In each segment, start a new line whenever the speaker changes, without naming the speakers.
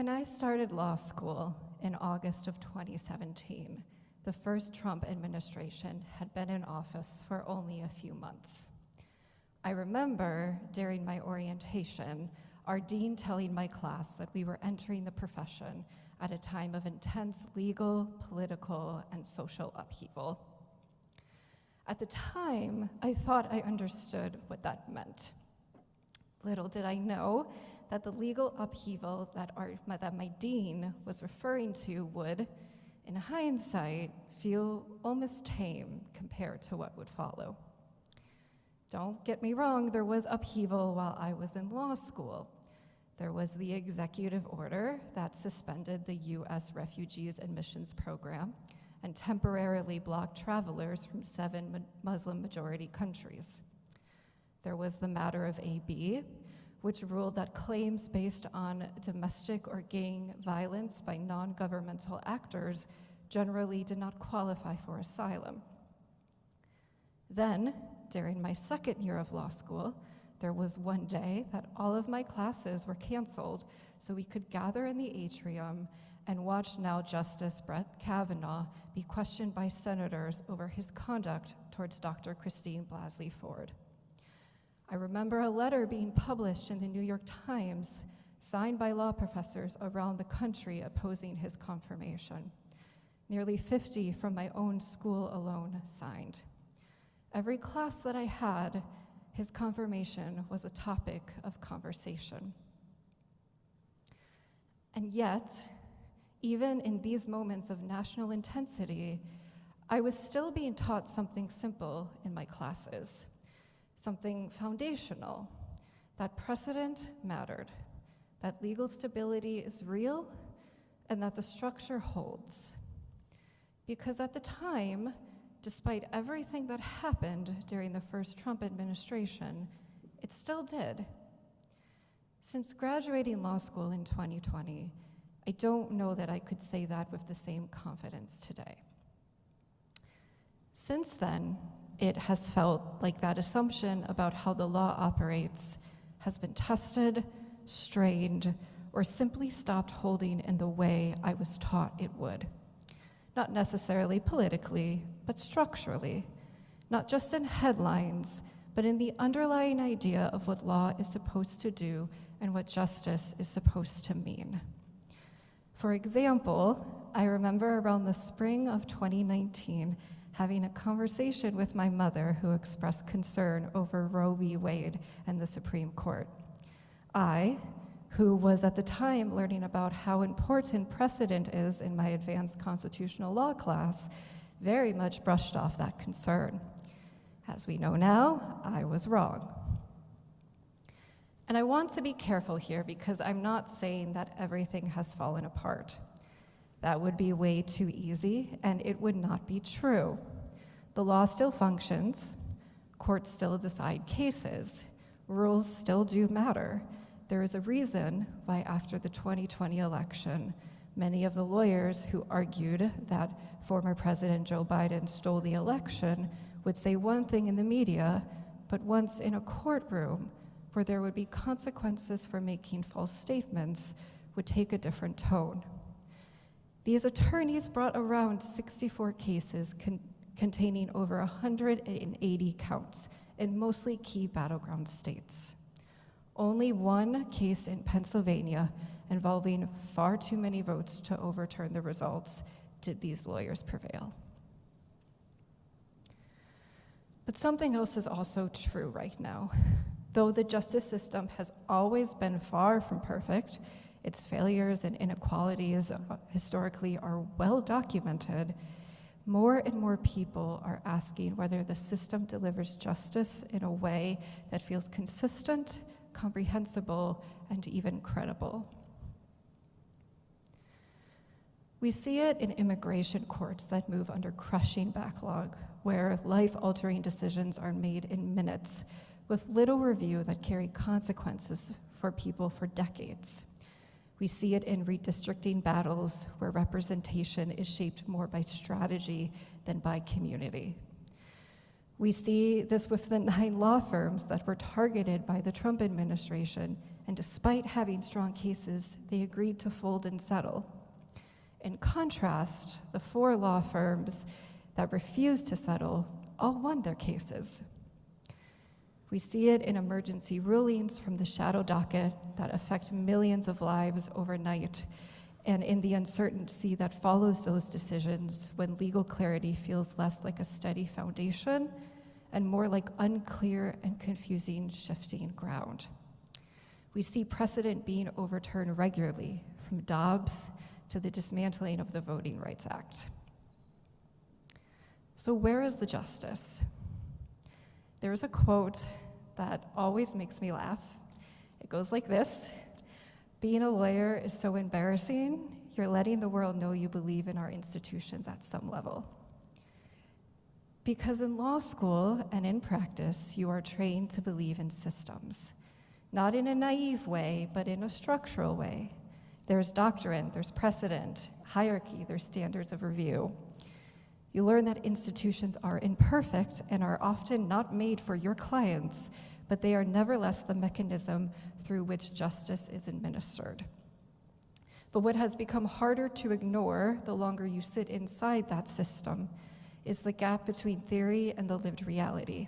When I started law school in August of 2017, the first Trump administration had been in office for only a few months. I remember during my orientation, our dean telling my class that we were entering the profession at a time of intense legal, political, and social upheaval. At the time, I thought I understood what that meant. Little did I know that the legal upheaval that my dean was referring to would, in hindsight, feel almost tame compared to what would follow. Don't get me wrong, there was upheaval while I was in law school. There was the executive order that suspended the U.S. Refugees Admissions Program and temporarily blocked travelers from 7 Muslim-majority countries. There was the matter of AB, which ruled that claims based on domestic or gang violence by non-governmental actors generally did not qualify for asylum. Then, during my second year of law school, there was one day that all of my classes were canceled so we could gather in the atrium and watch now Justice Brett Kavanaugh be questioned by senators over his conduct towards Dr. Christine Blasey Ford. I remember a letter being published in the New York Times, signed by law professors around the country opposing his confirmation. Nearly 50 from my own school alone signed. Every class that I had, his confirmation was a topic of conversation. And yet, even in these moments of national intensity, I was still being taught something simple in my classes. Something foundational, that precedent mattered, that legal stability is real, and that the structure holds. Because at the time, despite everything that happened during the first Trump administration, it still did. Since graduating law school in 2020, I don't know that I could say that with the same confidence today. Since then, it has felt like that assumption about how the law operates has been tested, strained, or simply stopped holding in the way I was taught it would. Not necessarily politically, but structurally. Not just in headlines, but in the underlying idea of what law is supposed to do and what justice is supposed to mean. For example, I remember around the spring of 2019, having a conversation with my mother who expressed concern over Roe v. Wade and the Supreme Court. I, who was at the time learning about how important precedent is in my advanced constitutional law class, very much brushed off that concern. As we know now, I was wrong. And I want to be careful here because I'm not saying that everything has fallen apart. That would be way too easy, and it would not be true. The law still functions, courts still decide cases, rules still do matter. There is a reason why after the 2020 election, many of the lawyers who argued that former President Joe Biden stole the election would say one thing in the media, but once in a courtroom where there would be consequences for making false statements would take a different tone. These attorneys brought around 64 cases containing over 180 counts in mostly key battleground states. Only one case in Pennsylvania involving far too many votes to overturn the results did these lawyers prevail. But something else is also true right now. Though the justice system has always been far from perfect, its failures and inequalities historically are well documented, more and more people are asking whether the system delivers justice in a way that feels consistent, comprehensible, and even credible. We see it in immigration courts that move under crushing backlog, where life-altering decisions are made in minutes, with little review that carry consequences for people for decades. We see it in redistricting battles where representation is shaped more by strategy than by community. We see this with the 9 law firms that were targeted by the Trump administration, and despite having strong cases, they agreed to fold and settle. In contrast, the 4 law firms that refused to settle all won their cases. We see it in emergency rulings from the shadow docket that affect millions of lives overnight, and in the uncertainty that follows those decisions when legal clarity feels less like a steady foundation and more like unclear and confusing shifting ground. We see precedent being overturned regularly, from Dobbs to the dismantling of the Voting Rights Act. So where is the justice? There's a quote that always makes me laugh. It goes like this: "Being a lawyer is so embarrassing, you're letting the world know you believe in our institutions at some level." Because in law school and in practice, you are trained to believe in systems, not in a naive way, but in a structural way. There's doctrine, there's precedent, hierarchy, there's standards of review. You learn that institutions are imperfect and are often not made for your clients, but they are nevertheless the mechanism through which justice is administered. But what has become harder to ignore the longer you sit inside that system is the gap between theory and the lived reality.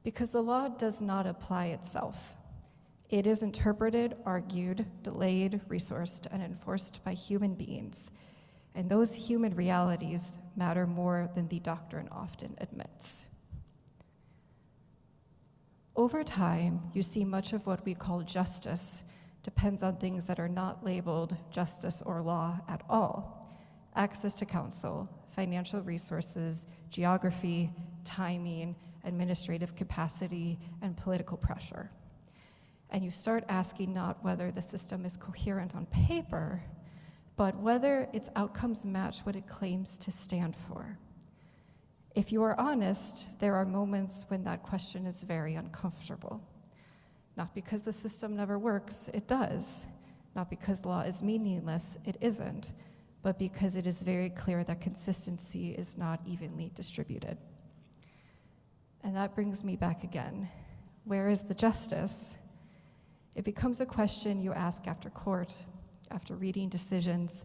Because the law does not apply itself. It is interpreted, argued, delayed, resourced, and enforced by human beings. And those human realities matter more than the doctrine often admits. Over time, you see much of what we call justice depends on things that are not labeled justice or law at all. Access to counsel, financial resources, geography, timing, administrative capacity, and political pressure. And you start asking not whether the system is coherent on paper, but whether its outcomes match what it claims to stand for. If you are honest, there are moments when that question is very uncomfortable. Not because the system never works, it does. Not because law is meaningless, it isn't, but because it is very clear that consistency is not evenly distributed. And that brings me back again. Where is the justice? It becomes a question you ask after court, after reading decisions,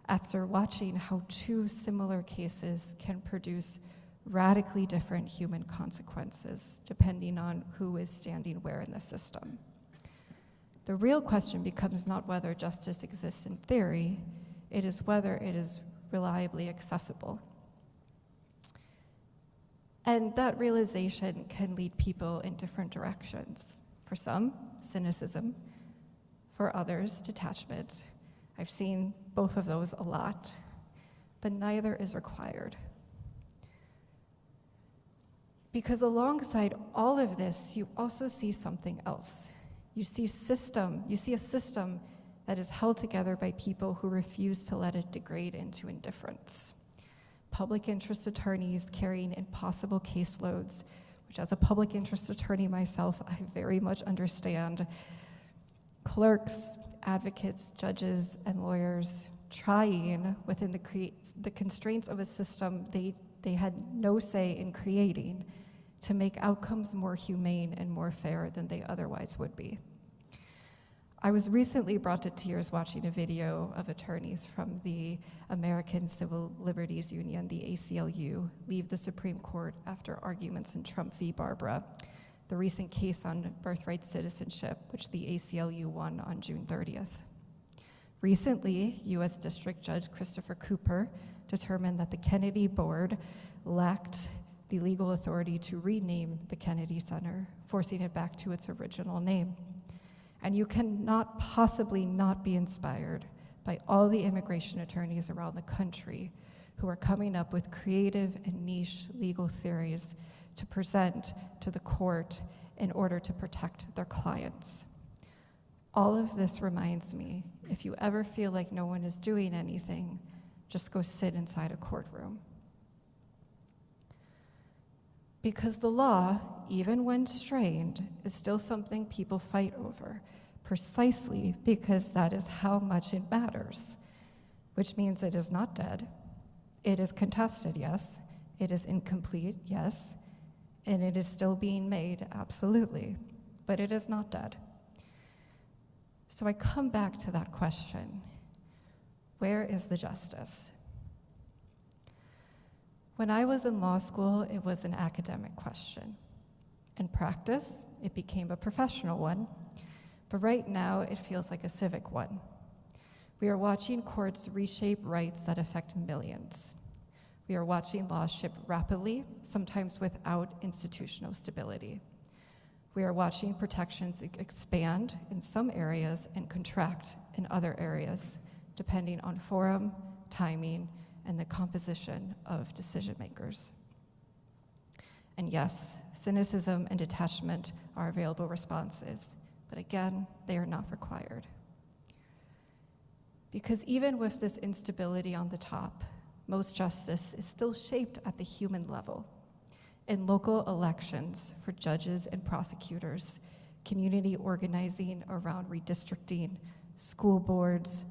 after watching how 2 similar cases can produce radically different human consequences, depending on who is standing where in the system. The real question becomes not whether justice exists in theory, it is whether it is reliably accessible. And that realization can lead people in different directions. For some, cynicism. For others, detachment. I've seen both of those a lot, but neither is required. Because alongside all of this, you also see something else. You see a system that is held together by people who refuse to let it degrade into indifference. Public interest attorneys carrying impossible caseloads, which as a public interest attorney myself, I very much understand. Clerks, advocates, judges, and lawyers trying within the constraints of a system they had no say in creating to make outcomes more humane and more fair than they otherwise would be. I was recently brought to tears watching a video of attorneys from the American Civil Liberties Union, the ACLU, leave the Supreme Court after arguments in Trump v. Barbara, the recent case on birthright citizenship, which the ACLU won on June 30th. Recently, U.S. District Judge Christopher Cooper determined that the Kennedy Board lacked the legal authority to rename the Kennedy Center, forcing it back to its original name. And you cannot possibly not be inspired by all the immigration attorneys around the country who are coming up with creative and niche legal theories to present to the court in order to protect their clients. All of this reminds me, if you ever feel like no one is doing anything, just go sit inside a courtroom. Because the law, even when strained, is still something people fight over, precisely because that is how much it matters, which means it is not dead. It is contested, yes. It is incomplete, yes. And it is still being made, absolutely, but it is not dead. So I come back to that question: where is the justice? When I was in law school, it was an academic question. In practice, it became a professional one, but right now it feels like a civic one. We are watching courts reshape rights that affect millions. We are watching laws shift rapidly, sometimes without institutional stability. We are watching protections expand in some areas and contract in other areas, depending on forum, timing, and the composition of decision makers. And yes, cynicism and detachment are available responses, but again, they are not required. Because even with this instability on the top, most justice is still shaped at the human level. In local elections for judges and prosecutors, community organizing around redistricting, school boards,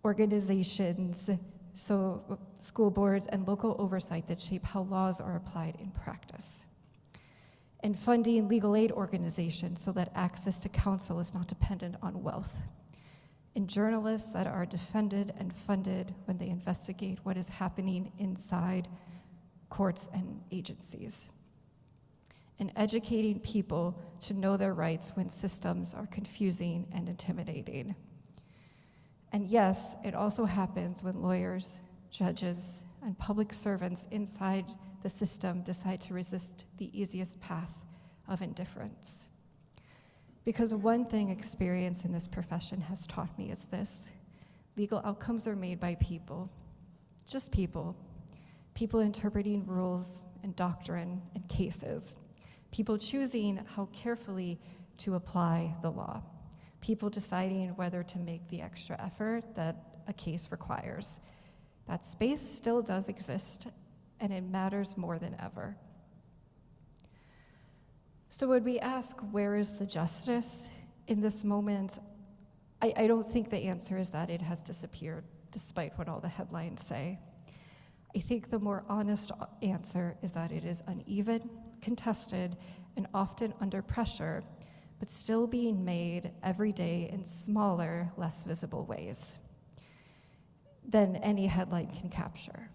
organizations, so school boards and local oversight that shape how laws are applied in practice. In funding legal aid organizations so that access to counsel is not dependent on wealth. In journalists that are defended and funded when they investigate what is happening inside courts and agencies. In educating people to know their rights when systems are confusing and intimidating. And yes, it also happens when lawyers, judges, and public servants inside the system decide to resist the easiest path of indifference. Because one thing experience in this profession has taught me is this: legal outcomes are made by people, just people interpreting rules and doctrine and cases, people choosing how carefully to apply the law, people deciding whether to make the extra effort that a case requires. That space still does exist, and it matters more than ever. So when we ask, where is the justice in this moment, I don't think the answer is that it has disappeared, despite what all the headlines say. I think the more honest answer is that it is uneven, contested, and often under pressure, but still being made every day in smaller, less visible ways than any headline can capture.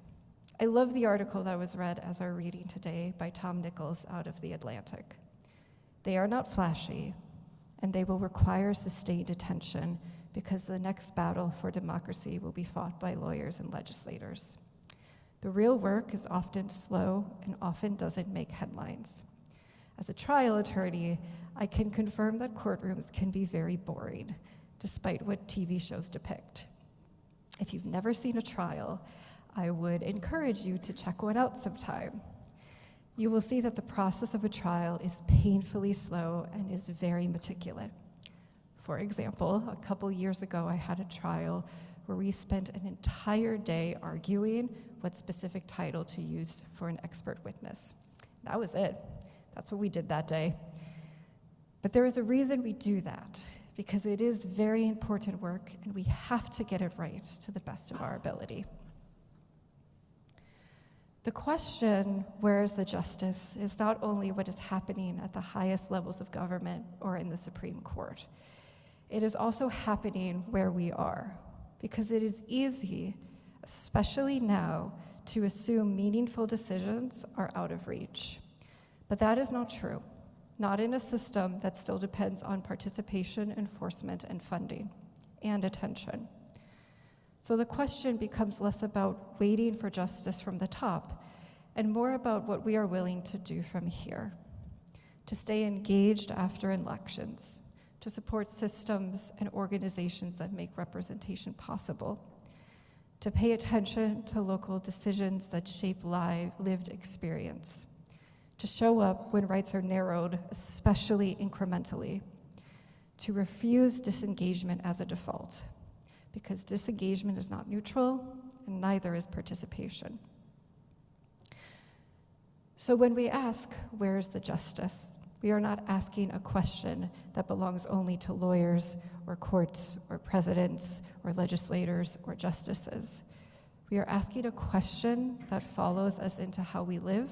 I love the article that was read as our reading today by Tom Nichols out of The Atlantic. They are not flashy, and they will require sustained attention because the next battle for democracy will be fought by lawyers and legislators. The real work is often slow and often doesn't make headlines. As a trial attorney, I can confirm that courtrooms can be very boring, despite what TV shows depict. If you've never seen a trial, I would encourage you to check one out sometime. You will see that the process of a trial is painfully slow and is very meticulous. For example, a couple years ago, I had a trial where we spent an entire day arguing what specific title to use for an expert witness. That was it. That's what we did that day. But there is a reason we do that, because it is very important work, and we have to get it right to the best of our ability. The question, where is the justice, is not only what is happening at the highest levels of government or in the Supreme Court. It is also happening where we are, because it is easy, especially now, to assume meaningful decisions are out of reach. But that is not true, not in a system that still depends on participation, enforcement, and funding, and attention. So the question becomes less about waiting for justice from the top and more about what we are willing to do from here, to stay engaged after elections, to support systems and organizations that make representation possible, to pay attention to local decisions that shape lived experience, to show up when rights are narrowed, especially incrementally, to refuse disengagement as a default, because disengagement is not neutral, and neither is participation. So when we ask, where is the justice, we are not asking a question that belongs only to lawyers or courts or presidents or legislators or justices. We are asking a question that follows us into how we live,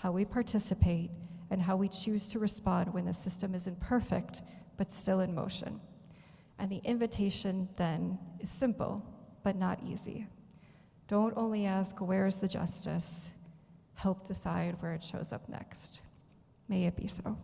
how we participate, and how we choose to respond when the system isn't perfect, but still in motion. And the invitation then is simple, but not easy. Don't only ask, where is the justice? Help decide where it shows up next. May it be so.